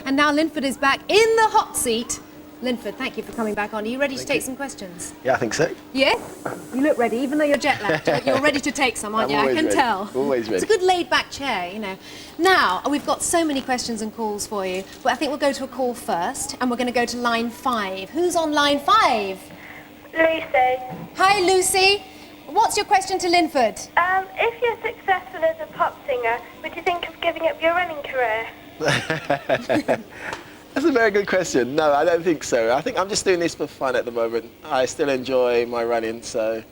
And now Linford is back in the hot seat. Linford, thank you for coming back on. Are you ready to take some questions? Yeah, I think so. Yes? You look ready, even though you're jet lagged. You're ready to take some, aren't you? I can tell. Always ready. It's a good laid-back chair, you know. Now, we've got so many questions and calls for you, but I think we'll go to a call first, and we're going to go to line 5. Who's on line 5? Lucy. Hi, Lucy. What's your question to Linford? If you're successful as a pop singer, would you think of giving up your running career? That's a very good question. No, I don't think so. I think I'm just doing this for fun at the moment. I still enjoy my running, so...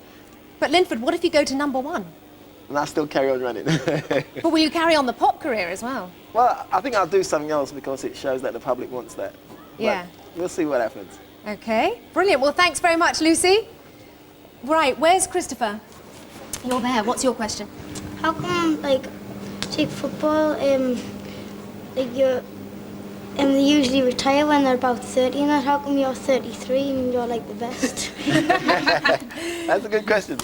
But Linford, what if you go to number 1? And I still carry on running. But will you carry on the pop career as well? Well, I think I'll do something else because it shows that the public wants that. Yeah. But we'll see what happens. Okay, brilliant. Well, thanks very much, Lucy. Right, where's Christopher? You're there. What's your question? How come, like, take football, they usually retire when they're about 30 and that. How come you're 33 and you're like the best? That's a good question.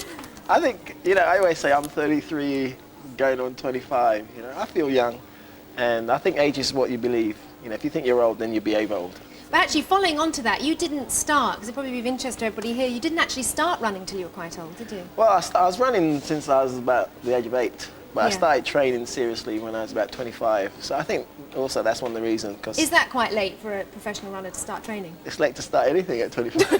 I think, I always say I'm 33 going on 25. I feel young, and I think age is what you believe. If you think you're old, then you behave old. But actually, following on to that, you didn't start, because it'll probably be of interest to everybody here, you didn't actually start running till you were quite old, did you? Well, I was running since I was about the age of 8. But I started training seriously when I was about 25. So I think also that's one of the reasons. Cause is that quite late for a professional runner to start training? It's late to start anything at 25.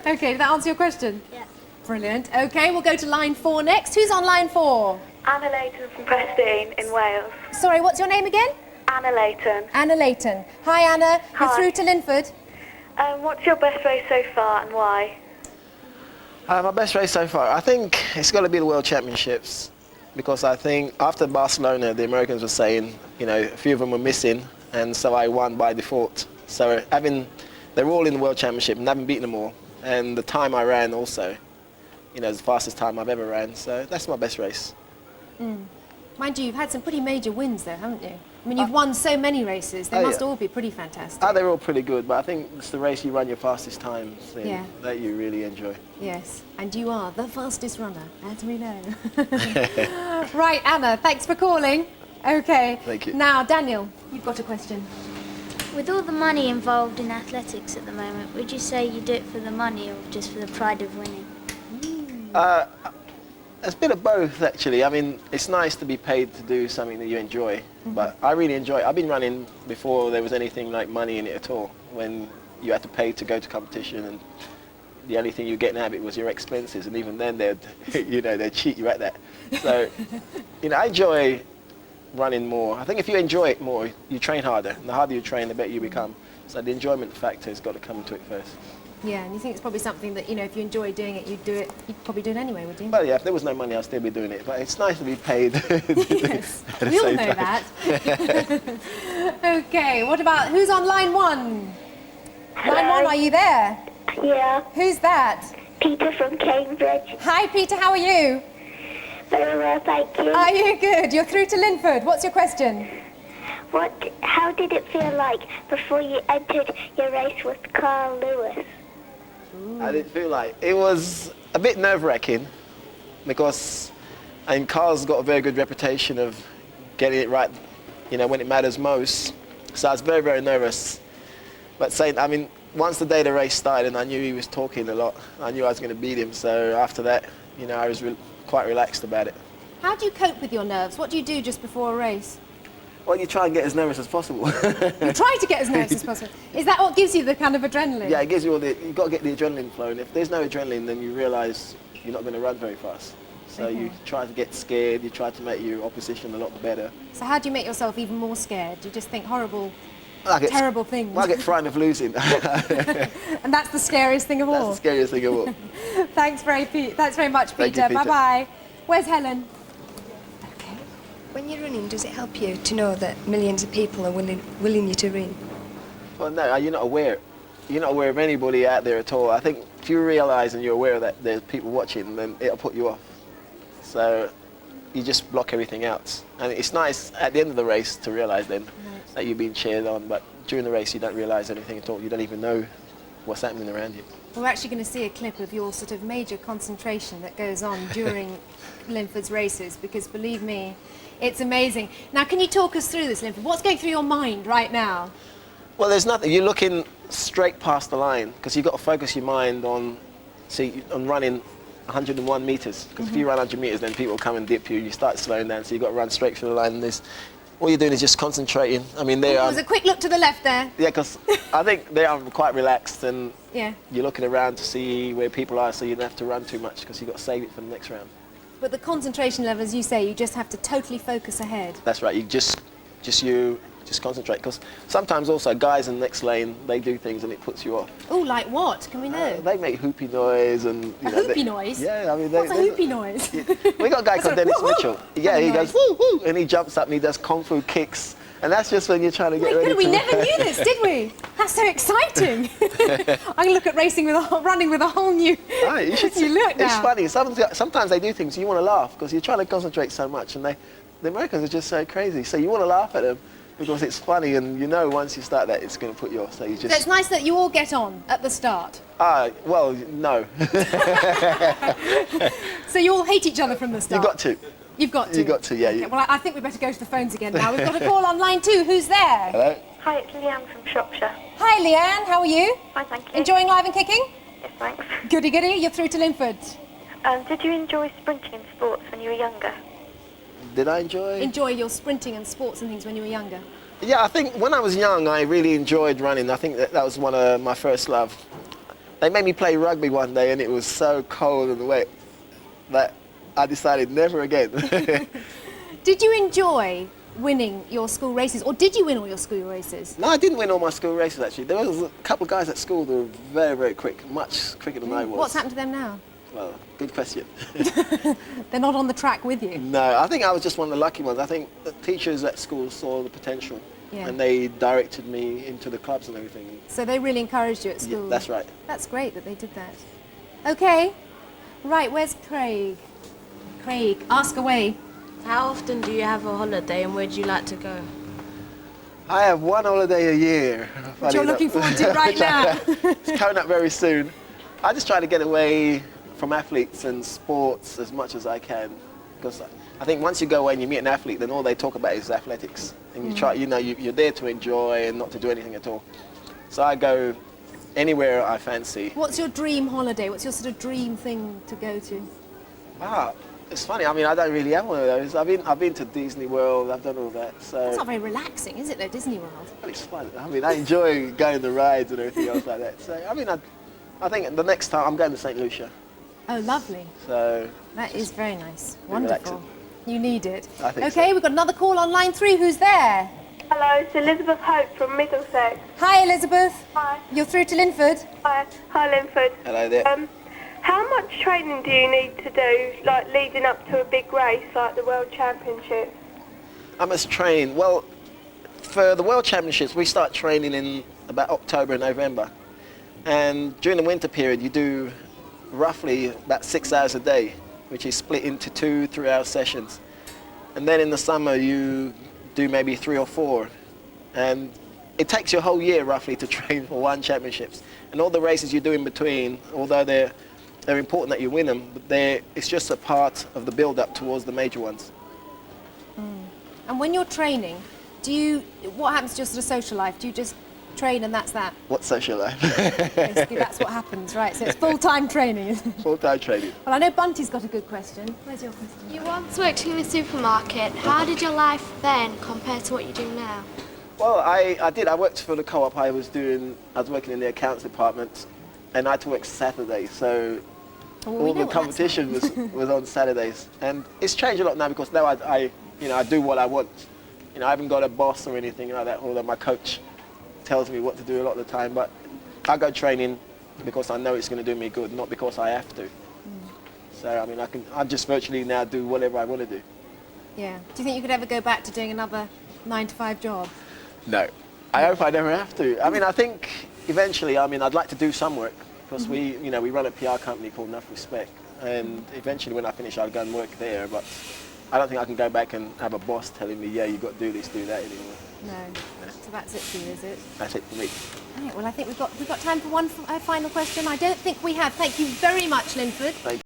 Okay, did that answer your question? Yeah. Brilliant. Okay, we'll go to line 4 next. Who's on line 4? Anna Layton from Prestine in Wales. Sorry, what's your name again? Anna Layton. Anna Layton. Hi, Anna. Hi. You're through to Linford. What's your best race so far and why? My best race so far, I think it's got to be the World Championships, because I think after Barcelona, the Americans were saying, a few of them were missing, and so I won by default. So they're all in the World Championship and I haven't beaten them all. And the time I ran also, is the fastest time I've ever ran. So that's my best race. Mind you, you've had some pretty major wins though, haven't you? I mean, you've won so many races. They must all be pretty fantastic. They're all pretty good, but I think it's the race you run your fastest times that you really enjoy. Yes, and you are the fastest runner, as we know. Right, Anna, thanks for calling. Okay. Thank you. Now, Daniel, you've got a question. With all the money involved in athletics at the moment, would you say you do it for the money or just for the pride of winning? It's a bit of both, actually. I mean, it's nice to be paid to do something that you enjoy, but I really enjoy it. I've been running before there was anything like money in it at all, when you had to pay to go to competition, and the only thing you were getting out of it was your expenses, and even then they'd cheat you at that. So, I enjoy running more. I think if you enjoy it more, you train harder, and the harder you train, the better you become. So the enjoyment factor has got to come into it first. Yeah, and you think it's probably something that, if you enjoy doing it, you'd probably do it anyway, would you? Well, yeah, if there was no money, I'd still be doing it. But it's nice to be paid. Yes, we all know that. Okay, what about, who's on line 1? Line 1, are you there? Yeah. Who's that? Peter from Cambridge. Hi, Peter, how are you? Very well, thank you. Are you good? You're through to Linford. What's your question? How did it feel like before you entered your race with Carl Lewis? I didn't feel like it was a bit nerve-wracking, because Carl's got a very good reputation of getting it right, when it matters most. So I was very, very nervous. But once the day the race started and I knew he was talking a lot, I knew I was going to beat him. So after that, I was quite relaxed about it. How do you cope with your nerves? What do you do just before a race? Well, you try and get as nervous as possible. You try to get as nervous as possible. Is that what gives you the kind of adrenaline? Yeah, it gives you you've got to get the adrenaline flowing. If there's no adrenaline, then you realise you're not going to run very fast. So you try to get scared, you try to make your opposition a lot better. So how do you make yourself even more scared? Do you just think horrible, terrible things? Well, I get frightened of losing. And that's the scariest thing of all? That's the scariest thing of all. Thanks very much, Peter. Thank you, Peter. Bye-bye. Where's Helen? When you're running, does it help you to know that millions of people are willing you to run? Well, no, you're not aware. You're not aware of anybody out there at all. I think if you realise and you're aware that there's people watching, then it'll put you off. So you just block everything out. And it's nice at the end of the race to realise then that you're being cheered on, but during the race you don't realise anything at all. You don't even know what's happening around you. We're actually going to see a clip of your sort of major concentration that goes on during Linford's races, because believe me, It's amazing. Now, can you talk us through this, Linford? What's going through your mind right now? Well, there's nothing. You're looking straight past the line because you've got to focus your mind on running 101 meters. Because if you run 100 meters, then people come and dip you. You start slowing down, so you've got to run straight through the line. And all you're doing is just concentrating. I mean, There was a quick look to the left there. Yeah, because I think they are quite relaxed and Yeah. you're looking around to see where people are, so you don't have to run too much because you've got to save it for the next round. But the concentration level, as you say, you just have to totally focus ahead. That's right. You just concentrate, because sometimes also guys in the next lane, they do things and it puts you off. Oh, like what? Can we know? They make hoopy noise and Hoopy noise? Yeah, I mean, What's a hoopy noise? We got a guy called Dennis woo, woo Mitchell. Yeah, kind he of goes noise. woo woo, and he jumps up and he does kung fu kicks, and that's just when you're trying to get My ready. God, we to never knew this, did we? That's so exciting. I can look at racing running with a whole new, Right, you should new look now. It's funny. Sometimes they do things you want to laugh because you're trying to concentrate so much, and the Americans are just so crazy. So you want to laugh at them because it's funny, and you know once you start that, it's going to put you off. So you just. So it's nice that you all get on at the start. Well, no. So you all hate each other from the You start. got to. You've got to. You got to, yeah. Okay, well, I think we better go to the phones again now. We've got a call on line 2. Who's there? Hello. Hi, it's Leanne from Shropshire. Hi, Leanne. How are you? Fine, thank you. Enjoying Live and Kicking? Yes, thanks. Goody, goody. You're through to Linford. Did you enjoy sprinting in sports when you were younger? Did I enjoy? Enjoy your sprinting and sports and things when you were younger? Yeah, I think when I was young, I really enjoyed running. I think that was one of my first love. They made me play rugby one day, and it was so cold and wet that I decided never again. Did you enjoy winning your school races, or did you win all your school races? No, I didn't win all my school races, actually. There was a couple of guys at school that were very, very quick, much quicker than I was. What's happened to them now? Well, good question. They're not on the track with you. No, I think I was just one of the lucky ones. I think the teachers at school saw the potential, Yeah. and they directed me into the clubs and everything. So they really encouraged you at Yeah, school. that's right. That's great that they did that. Okay. Right, where's Craig? Craig, ask away. How often do you have a holiday and where do you like to go? I have one holiday a year. Which you're looking forward to right now. It's coming up very soon. I just try to get away from athletes and sports as much as I can, because I think once you go away and you meet an athlete, then all they talk about is athletics, and you try, you're there to enjoy and not to do anything at all. So I go anywhere I fancy. What's your dream holiday? What's your sort of dream thing to go to? It's funny. I mean, I don't really have one of those. I've been to Disney World. I've done all that. So It's not very relaxing, is it, though, Disney World? well, it's fun. I mean, I enjoy going to rides and everything else like that. So I mean, I think the next time I'm going to St. Lucia. Oh, lovely. So That is very nice. relaxing. Wonderful. You need it. I think Okay, so. we've got another call on line 3. Who's there? Hello, it's Elizabeth Hope from Middlesex. Hi, Elizabeth. Hi. You're through to Linford. Hi, Linford. hello there. How much training do you need to do, like leading up to a big race like the World Championship? I must train. Well, for the World Championships, we start training in about October and November. And during the winter period, you do roughly about 6 hours a day, which is split into 2 3-hour sessions. And then in the summer, you do maybe 3 or 4. And it takes you a whole year roughly to train for one championships. And all the races you do in between, although they're important that you win them, but it's just a part of the build-up towards the major ones. And when you're training, what happens to your sort of social life? Do you just train and that's that? What social life? Basically, that's what happens, right? So it's full-time training. Full-time training. Well, I know Bunty's got a good question. Where's your question? You once worked in a supermarket. How did your life then compare to what you do now? Well, I did. I worked for the co-op. I was working in the accounts department, and I had to work Saturdays. So Well, we all know the what that's competition was on Saturdays, and it's changed a lot now because now I do what I want. I haven't got a boss or anything like that. Although my coach tells me what to do a lot of the time, but I go training because I know it's going to do me good, not because I have to. So I mean, I just virtually now do whatever I want to do. Yeah. Do you think you could ever go back to doing another 9-to-5 job? No. I hope I never have to. I mean, I think eventually, I'd like to do some work because we run a PR company called Enough Respect, and eventually when I finish, I'll go and work there, but I don't think I can go back and have a boss telling me, yeah, you've got to do this, do that anymore. No. So that's it for you, is it? That's it for me. Right, well, I think we've got time for one final question. I don't think we have. Thank you very much, Linford. Thank you.